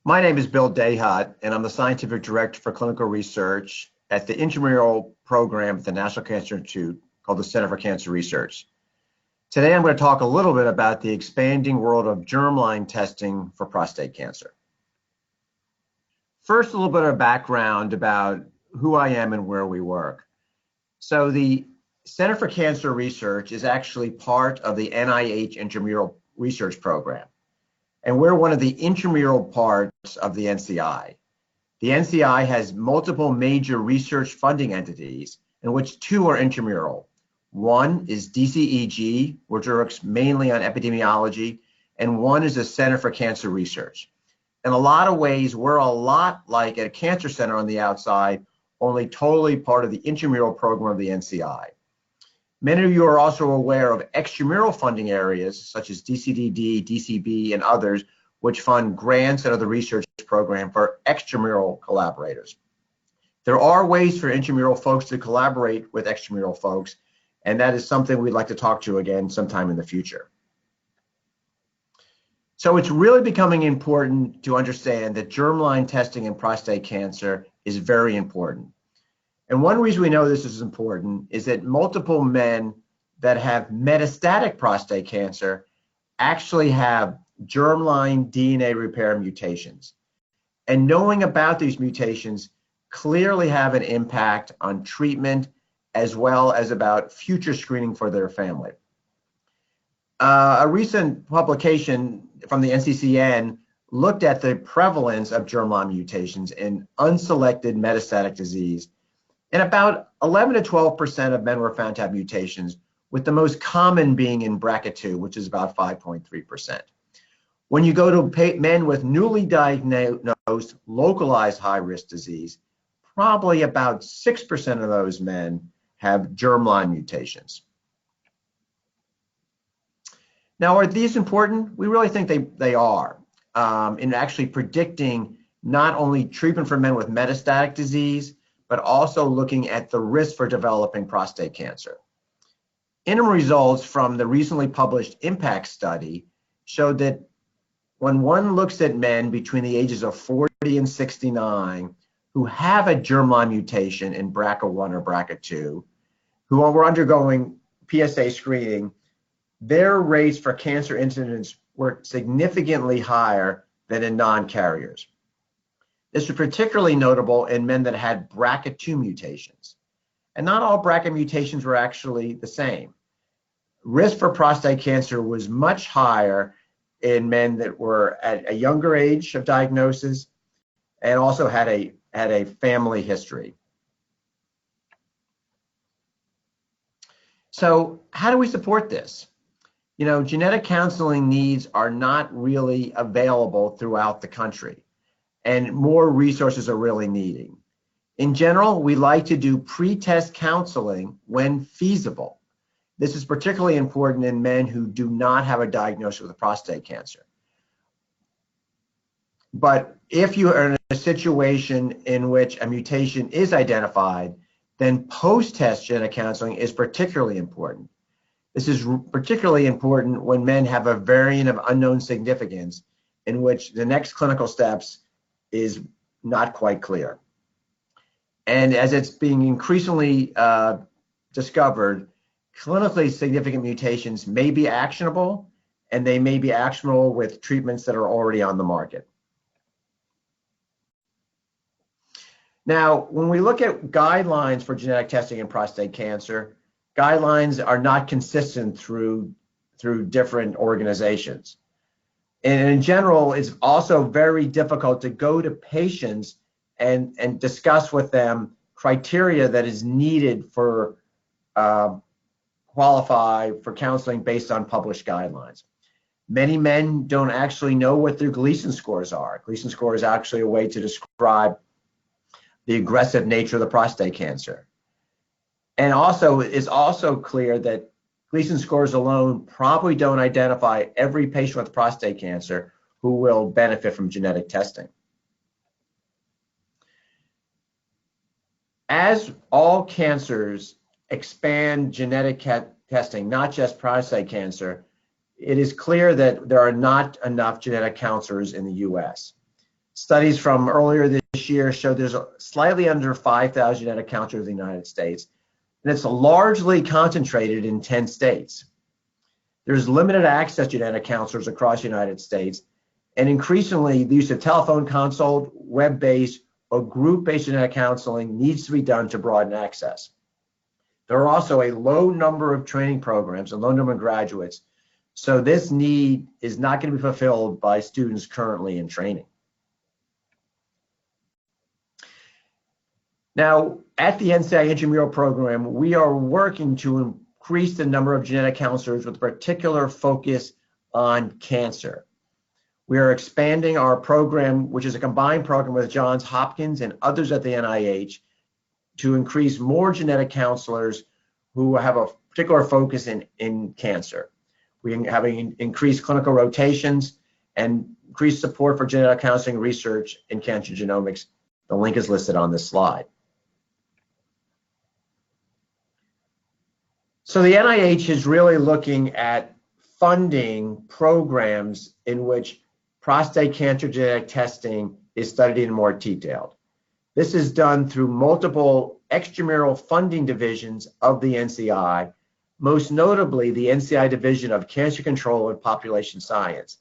My name is Bill Dahut, and I'm the Scientific Director for Clinical Research at the Intramural Program at the National Cancer Institute called the Center for Cancer Research. Today, I'm going to talk a little bit about the expanding world of germline testing for prostate cancer. First, a little bit of background about who I am and where we work. So the Center for Cancer Research is actually part of the NIH Intramural Research Program. And we're one of the intramural parts of the NCI. The NCI has multiple major research funding entities, in which two are intramural. One is DCEG, which works mainly on epidemiology, and one is the Center for Cancer Research. In a lot of ways, we're a lot like a cancer center on the outside, only totally part of the intramural program of the NCI. Many of you are also aware of extramural funding areas such as DCDD, DCB, and others, which fund grants out of the research program for extramural collaborators. There are ways for intramural folks to collaborate with extramural folks, and that is something we'd like to talk to again sometime in the future. So it's really becoming important to understand that germline testing in prostate cancer is very important. And one reason we know this is important is that multiple men that have metastatic prostate cancer actually have germline DNA repair mutations. And knowing about these mutations clearly have an impact on treatment as well as about future screening for their family. A recent publication from the NCCN looked at the prevalence of germline mutations in unselected metastatic disease. And about 11 to 12% of men were found to have mutations, with the most common being in BRCA2, which is about 5.3%. When you go to men with newly diagnosed localized high-risk disease, probably about 6% of those men have germline mutations. Now, are these important? We really think they are in actually predicting not only treatment for men with metastatic disease, but also looking at the risk for developing prostate cancer. Interim results from the recently published IMPACT study showed that when one looks at men between the ages of 40 and 69 who have a germline mutation in BRCA1 or BRCA2, who were undergoing PSA screening, their rates for cancer incidence were significantly higher than in non-carriers. This was particularly notable in men that had BRCA2 mutations. And not all BRCA mutations were actually the same. Risk for prostate cancer was much higher in men that were at a younger age of diagnosis and also had a family history. So how do we support this? You know, genetic counseling needs are not really available throughout the country, and more resources are really needed. In general, we like to do pre-test counseling when feasible. This is particularly important in men who do not have a diagnosis with prostate cancer. But if you are in a situation in which a mutation is identified, then post-test genetic counseling is particularly important. This is particularly important when men have a variant of unknown significance in which the next clinical steps is not quite clear. And as it's being increasingly discovered, clinically significant mutations may be actionable, and they may be actionable with treatments that are already on the market. Now, when we look at guidelines for genetic testing in prostate cancer, guidelines are not consistent through different organizations. And in general, it's also very difficult to go to patients and discuss with them criteria that is needed for qualify for counseling based on published guidelines. Many men don't actually know what their Gleason scores are. Gleason score is actually a way to describe the aggressive nature of the prostate cancer. And also, it's also clear that Gleason scores alone probably don't identify every patient with prostate cancer who will benefit from genetic testing. As all cancers expand genetic testing, not just prostate cancer, it is clear that there are not enough genetic counselors in the US. Studies from earlier this year show there's slightly under 5,000 genetic counselors in the United States, and it's largely concentrated in 10 states. There's limited access to genetic counselors across the United States, and increasingly the use of telephone consult, web-based, or group-based genetic counseling needs to be done to broaden access. There are also a low number of training programs and low number of graduates, so this need is not going to be fulfilled by students currently in training. Now, at the NCI Intramural Program, we are working to increase the number of genetic counselors with a particular focus on cancer. We are expanding our program, which is a combined program with Johns Hopkins and others at the NIH, to increase more genetic counselors who have a particular focus in cancer. We have increased clinical rotations and increased support for genetic counseling research in cancer genomics. The link is listed on this slide. So the NIH is really looking at funding programs in which prostate cancer genetic testing is studied in more detail. This is done through multiple extramural funding divisions of the NCI, most notably the NCI Division of Cancer Control and Population Science.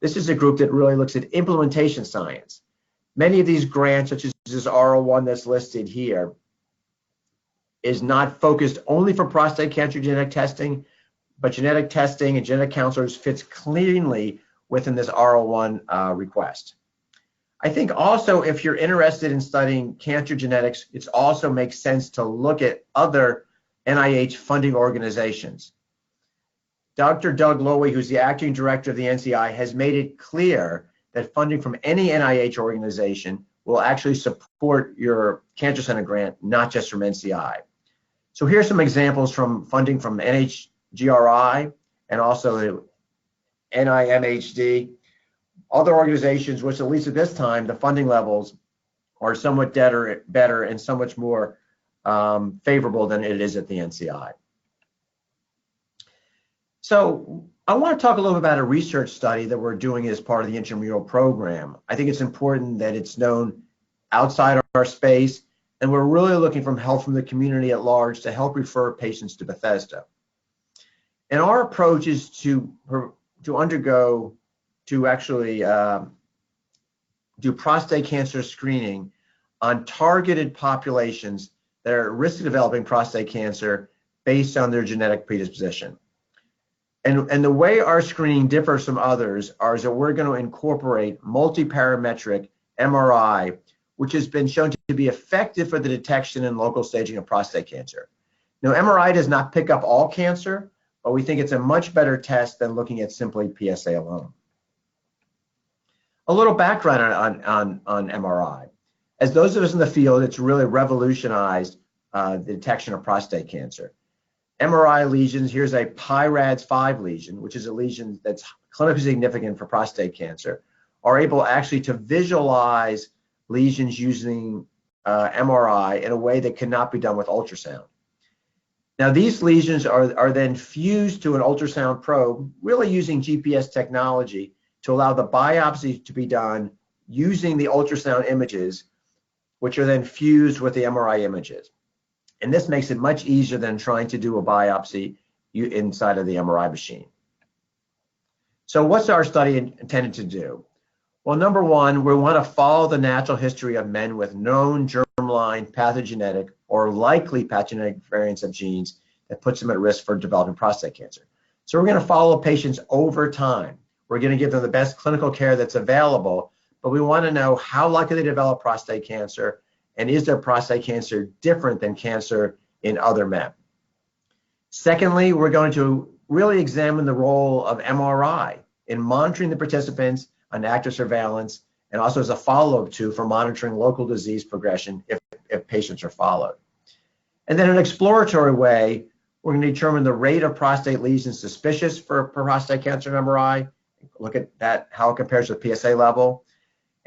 This is a group that really looks at implementation science. Many of these grants, such as this R01 that's listed here, is not focused only for prostate cancer genetic testing, but genetic testing and genetic counselors fits cleanly within this R01 request. I think also if you're interested in studying cancer genetics, it also makes sense to look at other NIH funding organizations. Dr. Doug Lowy, who's the acting director of the NCI, has made it clear that funding from any NIH organization will actually support your cancer center grant, not just from NCI. So here's some examples from funding from NHGRI and also NIMHD. Other organizations, which at least at this time, the funding levels are somewhat better and so much more favorable than it is at the NCI. So I want to talk a little bit about a research study that we're doing as part of the intramural program. I think it's important that it's known outside our space, and we're really looking for help from the community at large to help refer patients to Bethesda. And our approach is to actually do prostate cancer screening on targeted populations that are at risk of developing prostate cancer based on their genetic predisposition. And the way our screening differs from others is that we're going to incorporate multiparametric MRI, which has been shown to be effective for the detection and local staging of prostate cancer. Now, MRI does not pick up all cancer, but we think it's a much better test than looking at simply PSA alone. A little background on MRI. As those of us in the field, it's really revolutionized the detection of prostate cancer. MRI lesions, here's a PIRADS5 lesion, which is a lesion that's clinically significant for prostate cancer, are able actually to visualize lesions using MRI in a way that cannot be done with ultrasound. Now, these lesions are then fused to an ultrasound probe, really using GPS technology to allow the biopsy to be done using the ultrasound images, which are then fused with the MRI images. And this makes it much easier than trying to do a biopsy inside of the MRI machine. So what's our study intended to do? Well, number one, we want to follow the natural history of men with known germline pathogenic or likely pathogenic variants of genes that puts them at risk for developing prostate cancer. So we're going to follow patients over time. We're going to give them the best clinical care that's available, but we want to know how likely they develop prostate cancer, and is their prostate cancer different than cancer in other men? Secondly, we're going to really examine the role of MRI in monitoring the participants on active surveillance, and also as a follow-up for monitoring local disease progression if patients are followed. And then in an exploratory way, we're going to determine the rate of prostate lesions suspicious for prostate cancer MRI, look at that, how it compares to the PSA level,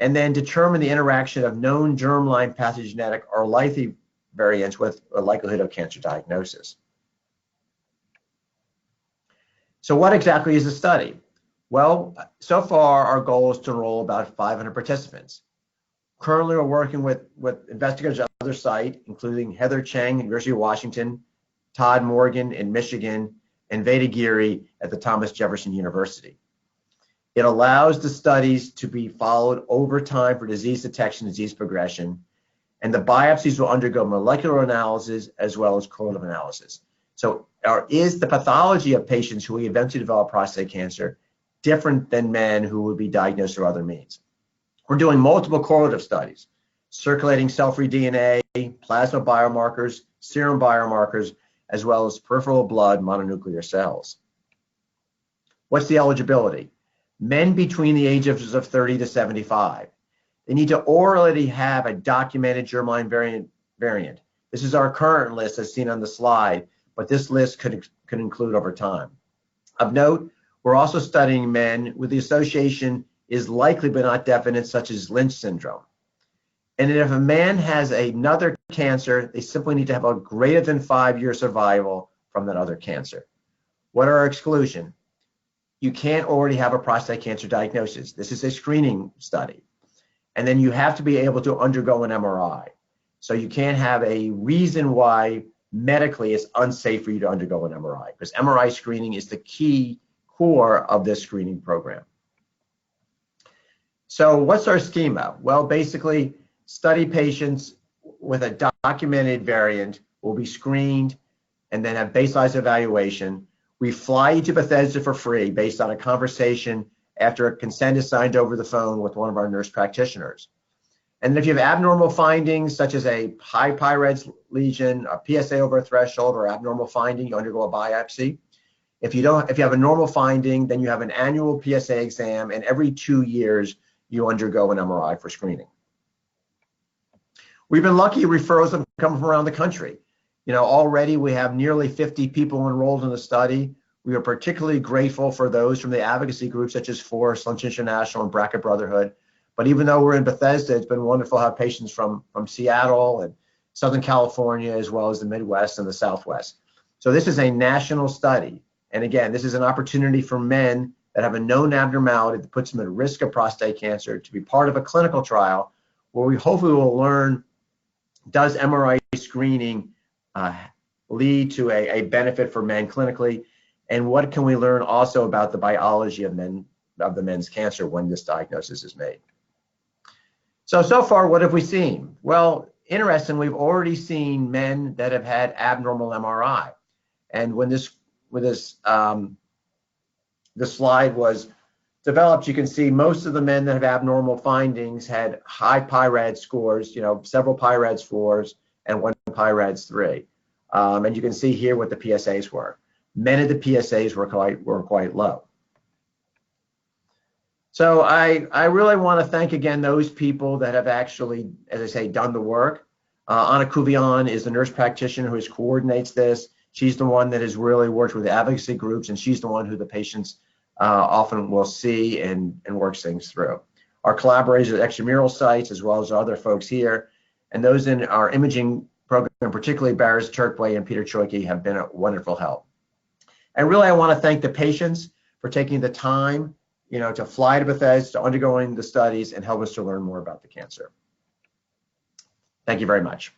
and then determine the interaction of known germline pathogenic or likely variants with a likelihood of cancer diagnosis. So what exactly is the study? Well, so far our goal is to enroll about 500 participants. Currently, we're working with investigators at other sites, including Heather Cheng, University of Washington, Todd Morgan in Michigan, and Veda Giri at the Thomas Jefferson University. It allows the studies to be followed over time for disease detection, disease progression, and the biopsies will undergo molecular analysis as well as correlative analysis. So is the pathology of patients who eventually develop prostate cancer different than men who would be diagnosed through other means? We're doing multiple correlative studies, circulating cell-free DNA, plasma biomarkers, serum biomarkers, as well as peripheral blood mononuclear cells. What's the eligibility? Men between the ages of 30 to 75. They need to already have a documented germline variant. This is our current list as seen on the slide, but this list could include over time. Of note, we're also studying men with the association is likely but not definite, such as Lynch syndrome. And if a man has another cancer, they simply need to have a greater than 5-year survival from that other cancer. What are our exclusion? You can't already have a prostate cancer diagnosis. This is a screening study. And then you have to be able to undergo an MRI. So you can't have a reason why medically it's unsafe for you to undergo an MRI, because MRI screening is the key core of this screening program. So what's our schema? Well, basically, study patients with a documented variant will be screened and then have baseline evaluation. We fly you to Bethesda for free based on a conversation after a consent is signed over the phone with one of our nurse practitioners. And if you have abnormal findings, such as a high PIREDS lesion, a PSA over a threshold, or abnormal finding, you undergo a biopsy. If you have a normal finding, then you have an annual PSA exam, and every 2 years, you undergo an MRI for screening. We've been lucky referrals have come from around the country. Already we have nearly 50 people enrolled in the study. We are particularly grateful for those from the advocacy groups such as Force, Lunch International, and Bracket Brotherhood. But even though we're in Bethesda, it's been wonderful to have patients from Seattle and Southern California, as well as the Midwest and the Southwest. So this is a national study. And again, this is an opportunity for men that have a known abnormality that puts them at risk of prostate cancer to be part of a clinical trial where we hopefully will learn, does MRI screening lead to a benefit for men clinically? And what can we learn also about the biology of the men's cancer when this diagnosis is made? So far, what have we seen? Well, interesting, we've already seen men that have had abnormal MRI. And when this slide was developed, you can see most of the men that have abnormal findings had high PIREDS scores, several PIREDS 4s and one PIREDS 3. And you can see here what the PSAs were. Many of the PSAs were quite low. So I really want to thank again those people that have actually, as I say, done the work. Anna Kuvian is the nurse practitioner who coordinates this. She's the one that has really worked with the advocacy groups, and she's the one who the patients often will see and works things through. Our collaborators at extramural sites, as well as other folks here, and those in our imaging program, particularly Barris Turkway and Peter Choike, have been a wonderful help. And really, I want to thank the patients for taking the time, to fly to Bethesda, undergoing the studies, and help us to learn more about the cancer. Thank you very much.